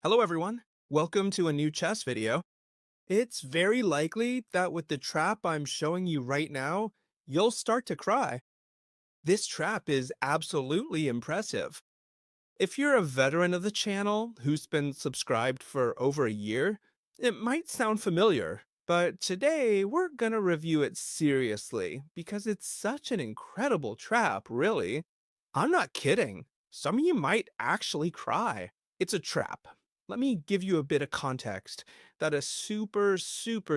Hello everyone, welcome to a new chess video. It's very likely that with the trap I'm showing you right now, you'll start to cry. This trap is absolutely impressive. If you're a veteran of the channel who's been subscribed for over a year, it might sound familiar, but today we're gonna review it seriously because it's such an incredible trap, really. I'm not kidding. Some of you might actually cry. It's a trap. Let me give you a bit of context that a super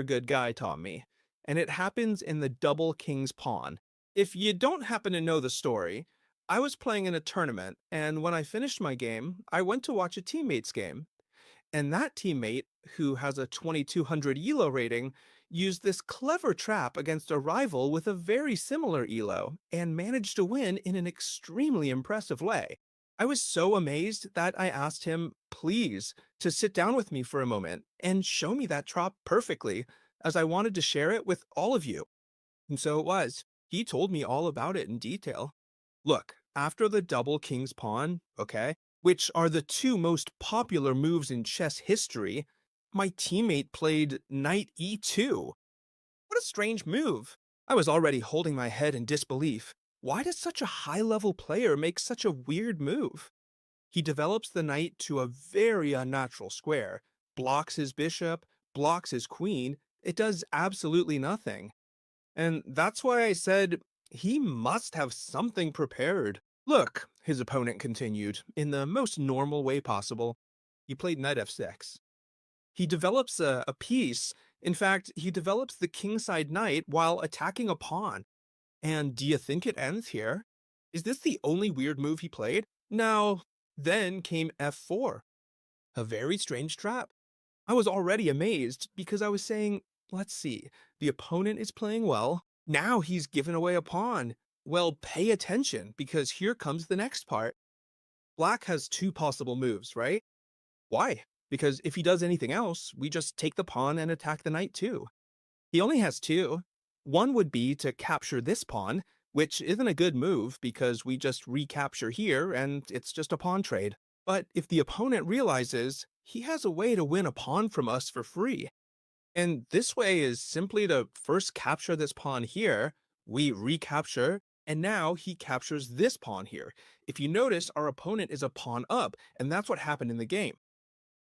good guy taught me, and it happens in the double king's pawn. If you don't happen to know the story, I was playing in a tournament, and when I finished my game, I went to watch a teammate's game. And that teammate, who has a 2200 ELO rating, used this clever trap against a rival with a very similar ELO and managed to win in an extremely impressive way. I was so amazed that I asked him, please, to sit down with me for a moment and show me that trap perfectly, as I wanted to share it with all of you. And so it was. He told me all about it in detail. Look, after the double king's pawn, okay, which are the two most popular moves in chess history, my teammate played knight e2. What a strange move. I was already holding my head in disbelief. Why does such a high level player make such a weird move? He develops the knight to a very unnatural square, blocks his bishop, blocks his queen. It does absolutely nothing. And that's why I said he must have something prepared. Look, his opponent continued, in the most normal way possible. He played knight f6. He develops a piece. In fact, he develops the kingside knight while attacking a pawn. And do you think it ends here? Is this the only weird move he played? No. Then came f4. A very strange trap. I was already amazed because I was saying, let's see, the opponent is playing well. Now he's given away a pawn. Well, pay attention because here comes the next part. Black has two possible moves, right? Why? Because if he does anything else, we just take the pawn and attack the knight too. He only has two. One would be to capture this pawn, which isn't a good move because we just recapture here and it's just a pawn trade. But if the opponent realizes he has a way to win a pawn from us for free, and this way is simply to first capture this pawn here, we recapture, and now he captures this pawn here. If you notice, our opponent is a pawn up, and that's what happened in the game.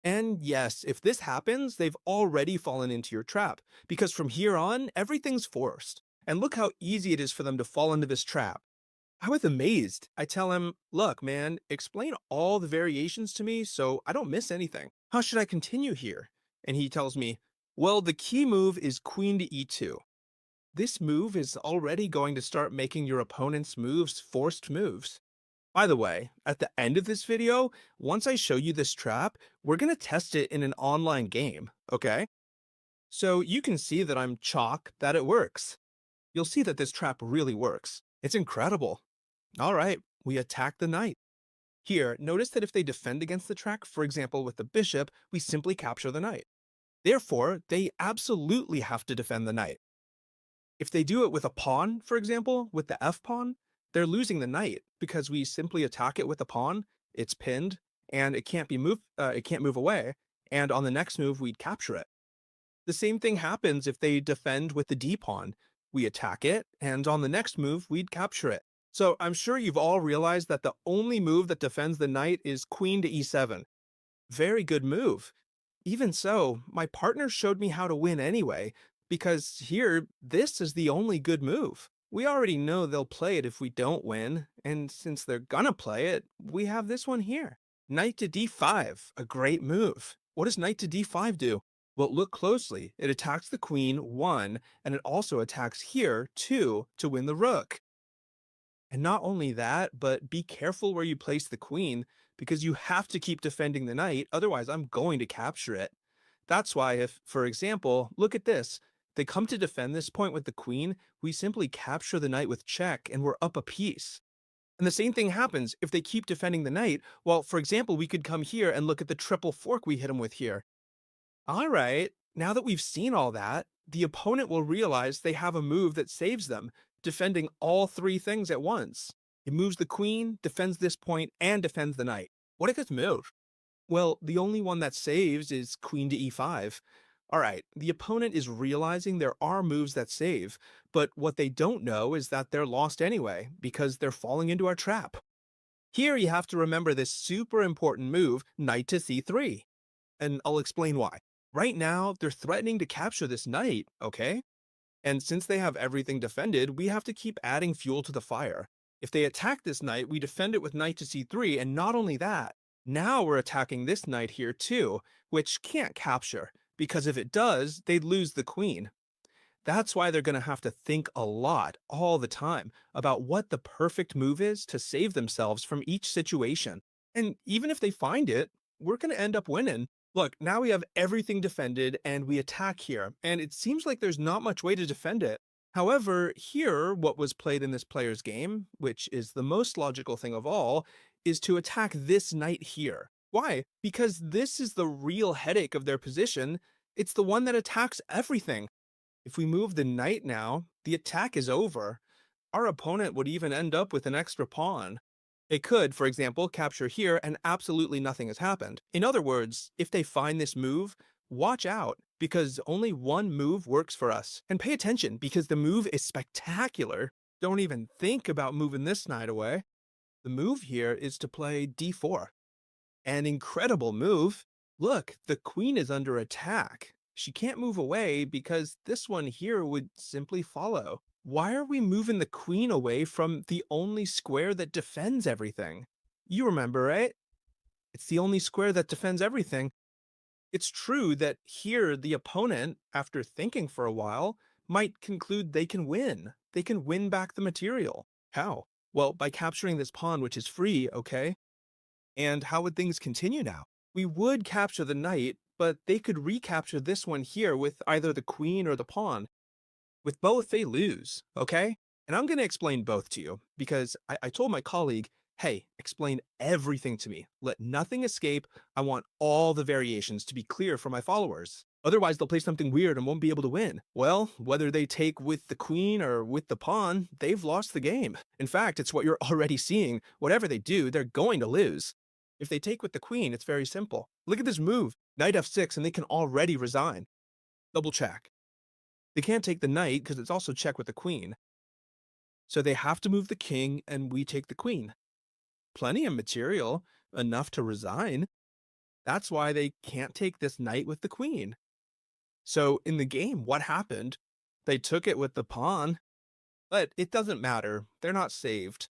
And yes, if this happens, they've already fallen into your trap, because from here on, everything's forced. And look how easy it is for them to fall into this trap. I was amazed. I tell him, look, man, explain all the variations to me so I don't miss anything. How should I continue here? And he tells me, well, the key move is queen to e2. This move is already going to start making your opponent's moves forced moves. By the way, at the end of this video, once I show you this trap, we're going to test it in an online game, okay? So you can see that I'm chalk that it works. You'll see that this trap really works. It's incredible. All right, we attack the knight. Here, notice that if they defend against the track, for example with the bishop, we simply capture the knight. Therefore, they absolutely have to defend the knight. If they do it with a pawn, for example, with the f pawn, they're losing the knight because we simply attack it with a pawn, it's pinned, and it can't move away, and on the next move we'd capture it. The same thing happens if they defend with the d pawn. We attack it, and on the next move we'd capture it. So I'm sure you've all realized that the only move that defends the knight is queen to e7. Very good move. Even so, my partner showed me how to win anyway, because here, this is the only good move. We already know they'll play it if we don't win, and since they're gonna play it, we have this one here. Knight to d5, a great move. What does knight to d5 do? Well, look closely. It attacks the queen, 1, and it also attacks here, 2, to win the rook. And not only that, but be careful where you place the queen, because you have to keep defending the knight, otherwise I'm going to capture it. That's why if, for example, look at this, they come to defend this point with the queen, we simply capture the knight with check and we're up a piece. And the same thing happens if they keep defending the knight. Well, for example, we could come here and look at the triple fork we hit him with here. All right, now that we've seen all that, the opponent will realize they have a move that saves them, defending all three things at once. It moves the queen, defends this point, and defends the knight. What a good move. Well, the only one that saves is queen to e5. Alright, the opponent is realizing there are moves that save, but what they don't know is that they're lost anyway, because they're falling into our trap. Here you have to remember this super important move, knight to c3, and I'll explain why. Right now, they're threatening to capture this knight, okay? And since they have everything defended, we have to keep adding fuel to the fire. If they attack this knight, we defend it with knight to c3, and not only that, now we're attacking this knight here too, which can't capture, because if it does, they'd lose the queen. That's why they're going to have to think a lot all the time about what the perfect move is to save themselves from each situation. And even if they find it, we're going to end up winning. Look, now we have everything defended and we attack here, and it seems like there's not much way to defend it. However, here, what was played in this player's game, which is the most logical thing of all, is to attack this knight here. Why? Because this is the real headache of their position. It's the one that attacks everything. If we move the knight now, the attack is over. Our opponent would even end up with an extra pawn. It could, for example, capture here and absolutely nothing has happened. In other words, if they find this move, watch out, because only one move works for us. And pay attention, because the move is spectacular. Don't even think about moving this knight away. The move here is to play d4. An incredible move. Look, the queen is under attack. She can't move away because this one here would simply follow. Why are we moving the queen away from the only square that defends everything? You remember, right? It's the only square that defends everything. It's true that here the opponent, after thinking for a while, might conclude they can win. They can win back the material. How? Well, by capturing this pawn, which is free, okay? And how would things continue now? We would capture the knight, but they could recapture this one here with either the queen or the pawn. With both, they lose, okay? And I'm going to explain both to you because I told my colleague, hey, explain everything to me. Let nothing escape. I want all the variations to be clear for my followers. Otherwise, they'll play something weird and won't be able to win. Well, whether they take with the queen or with the pawn, they've lost the game. In fact, it's what you're already seeing. Whatever they do, they're going to lose. If they take with the queen, it's very simple. Look at this move, knight f6, and they can already resign. Double check. They can't take the knight because it's also check with the queen. So they have to move the king and we take the queen. Plenty of material, enough to resign. That's why they can't take this knight with the queen. So in the game, what happened? They took it with the pawn, but it doesn't matter. They're not saved.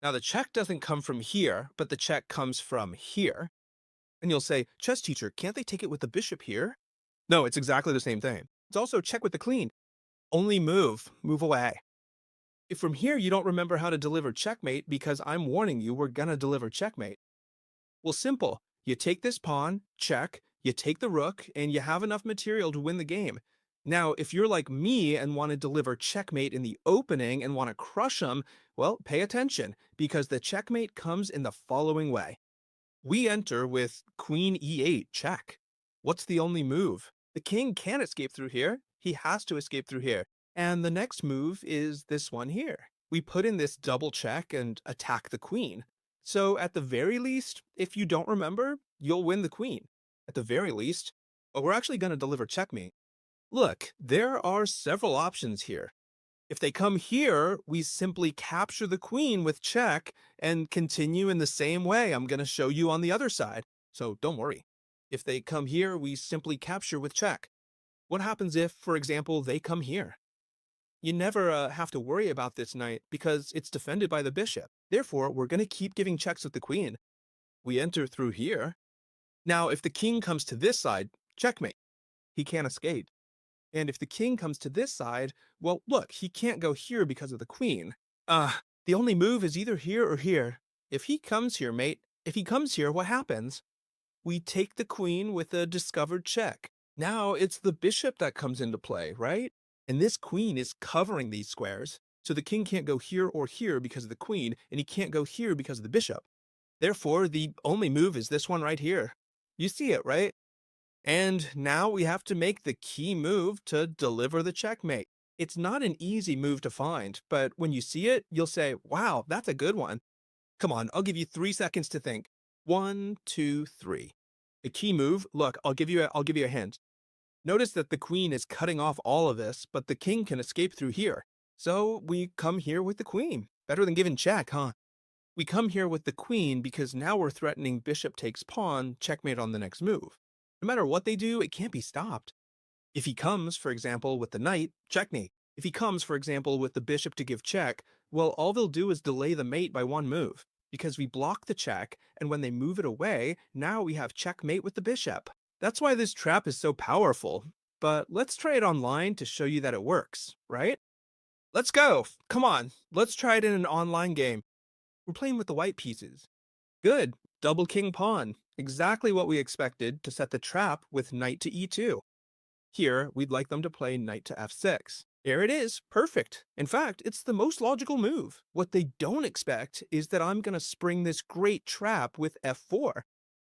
Now the check doesn't come from here, but the check comes from here. And you'll say, chess teacher, can't they take it with the bishop here? No, it's exactly the same thing. It's also check with the queen. Only move away. If from here you don't remember how to deliver checkmate because I'm warning you we're gonna deliver checkmate. Well, simple. You take this pawn, check, you take the rook, and you have enough material to win the game. Now, if you're like me and want to deliver checkmate in the opening and want to crush them, well, pay attention, because the checkmate comes in the following way. We enter with queen e8 check. What's the only move? The king can't escape through here. He has to escape through here. And the next move is this one here. We put in this double check and attack the queen. So at the very least, if you don't remember, you'll win the queen. At the very least, but we're actually going to deliver checkmate. Look, there are several options here. If they come here, we simply capture the queen with check and continue in the same way I'm going to show you on the other side. So don't worry. If they come here, we simply capture with check. What happens if, for example, they come here? You never have to worry about this knight because it's defended by the bishop. Therefore, we're going to keep giving checks with the queen. We enter through here. Now, if the king comes to this side, checkmate. He can't escape. And if the king comes to this side, well, look, he can't go here because of the queen. The only move is either here or here. If he comes here, mate, if he comes here, what happens? We take the queen with a discovered check. Now it's the bishop that comes into play, right? And this queen is covering these squares, so the king can't go here or here because of the queen, and he can't go here because of the bishop. Therefore, the only move is this one right here. You see it, right? And now we have to make the key move to deliver the checkmate. It's not an easy move to find, but when you see it, you'll say, wow, that's a good one. Come on, I'll give you 3 seconds to think. One, two, three. A key move. Look, I'll give you a hint. Notice that the queen is cutting off all of this, but the king can escape through here. So we come here with the queen. Better than giving check, huh? We come here with the queen because now we're threatening bishop takes pawn, checkmate on the next move. No matter what they do, it can't be stopped. If he comes, for example, with the knight, checkmate. If he comes, for example, with the bishop to give check, well, all they'll do is delay the mate by one move, because we block the check, and when they move it away, now we have checkmate with the bishop. That's why this trap is so powerful. But let's try it online to show you that it works, right? Let's go! Come on, let's try it in an online game. We're playing with the white pieces. Good, double king pawn. Exactly what we expected to set the trap with knight to e2. Here, we'd like them to play knight to f6. There it is, perfect. In fact, it's the most logical move. What they don't expect is that I'm going to spring this great trap with f4.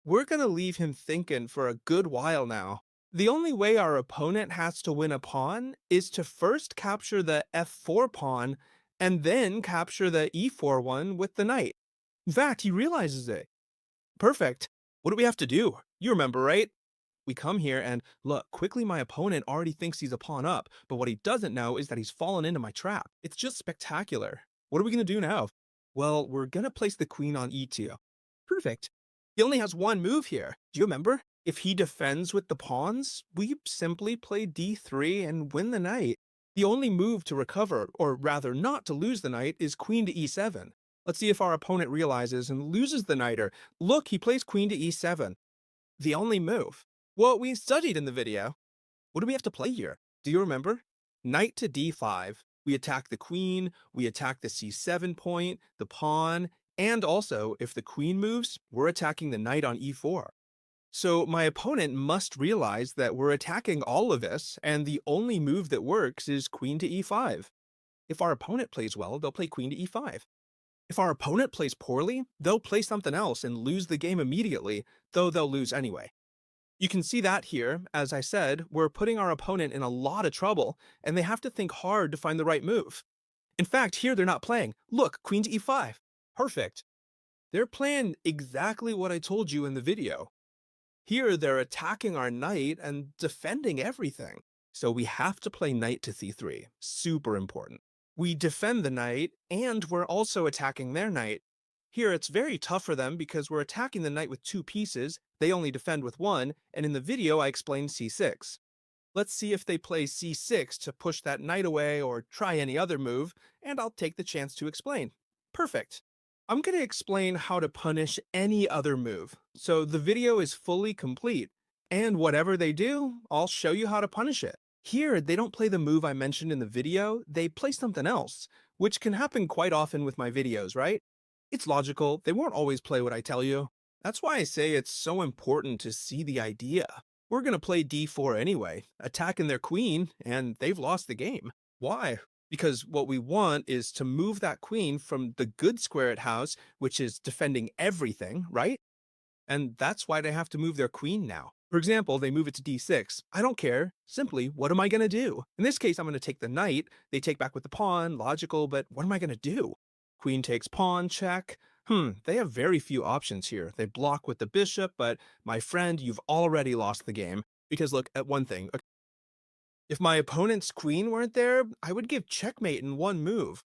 We're going to leave him thinking for a good while now. The only way our opponent has to win a pawn is to first capture the f4 pawn and then capture the e4 one with the knight. In fact, he realizes it. Perfect. What do we have to do? You remember, right? We come here and look, quickly my opponent already thinks he's a pawn up, but what he doesn't know is that he's fallen into my trap. It's just spectacular. What are we going to do now? Well, we're going to place the queen on e2. Perfect. He only has one move here. Do you remember? If he defends with the pawns, we simply play d3 and win the knight. The only move to recover, or rather not to lose the knight, is queen to e7. Let's see if our opponent realizes and loses the knight. Or look, he plays queen to e7. The only move. What we studied in the video. What do we have to play here? Do you remember? Knight to d5. We attack the queen, we attack the c7 point, the pawn, and also, if the queen moves, we're attacking the knight on e4. So my opponent must realize that we're attacking all of this, and the only move that works is queen to e5. If our opponent plays well, they'll play queen to e5. If our opponent plays poorly, they'll play something else and lose the game immediately, though they'll lose anyway. You can see that here, as I said, we're putting our opponent in a lot of trouble, and they have to think hard to find the right move. In fact, here they're not playing. Look, queen to e5. Perfect. They're playing exactly what I told you in the video. Here they're attacking our knight and defending everything. So we have to play knight to c3. Super important. We defend the knight, and we're also attacking their knight. Here it's very tough for them because we're attacking the knight with two pieces, they only defend with one, and in the video I explained c6. Let's see if they play c6 to push that knight away or try any other move, and I'll take the chance to explain. Perfect. I'm going to explain how to punish any other move, so the video is fully complete, and whatever they do, I'll show you how to punish it. Here, they don't play the move I mentioned in the video, they play something else, which can happen quite often with my videos, right? It's logical, they won't always play what I tell you. That's why I say it's so important to see the idea. We're going to play d4 anyway, attacking their queen, and they've lost the game. Why? Because what we want is to move that queen from the good square it has, which is defending everything, right? And that's why they have to move their queen now. For example, they move it to d6. I don't care. Simply, what am I going to do? In this case, I'm going to take the knight. They take back with the pawn, logical, but what am I going to do? Queen takes pawn, check. They have very few options here. They block with the bishop, but my friend, you've already lost the game. Because look, at one thing, if my opponent's queen weren't there, I would give checkmate in one move.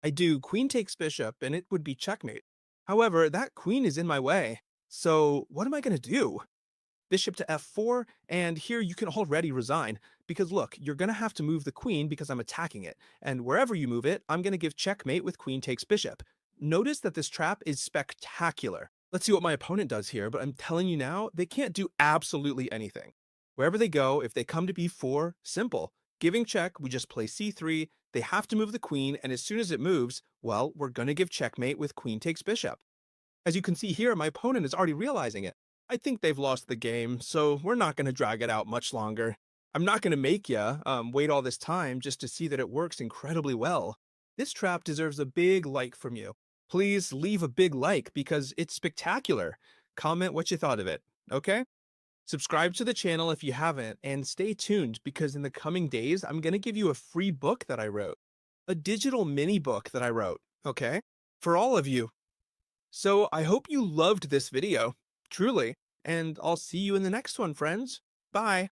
I do queen takes bishop, and it would be checkmate. However, that queen is in my way. So what am I going to do? Bishop to f4, and here you can already resign. Because look, you're going to have to move the queen because I'm attacking it. And wherever you move it, I'm going to give checkmate with queen takes bishop. Notice that this trap is spectacular. Let's see what my opponent does here, but I'm telling you now, they can't do absolutely anything. Wherever they go, if they come to b4, simple. Giving check, we just play c3, they have to move the queen, and as soon as it moves, well, we're going to give checkmate with queen takes bishop. As you can see here, my opponent is already realizing it. I think they've lost the game, so we're not going to drag it out much longer. I'm not going to make ya wait all this time just to see that it works incredibly well. This trap deserves a big like from you. Please leave a big like because it's spectacular. Comment what you thought of it, okay? Subscribe to the channel if you haven't, and stay tuned because in the coming days, I'm going to give you a free book that I wrote. A digital mini book that I wrote, okay? For all of you. So I hope you loved this video, truly, and I'll see you in the next one, friends. Bye.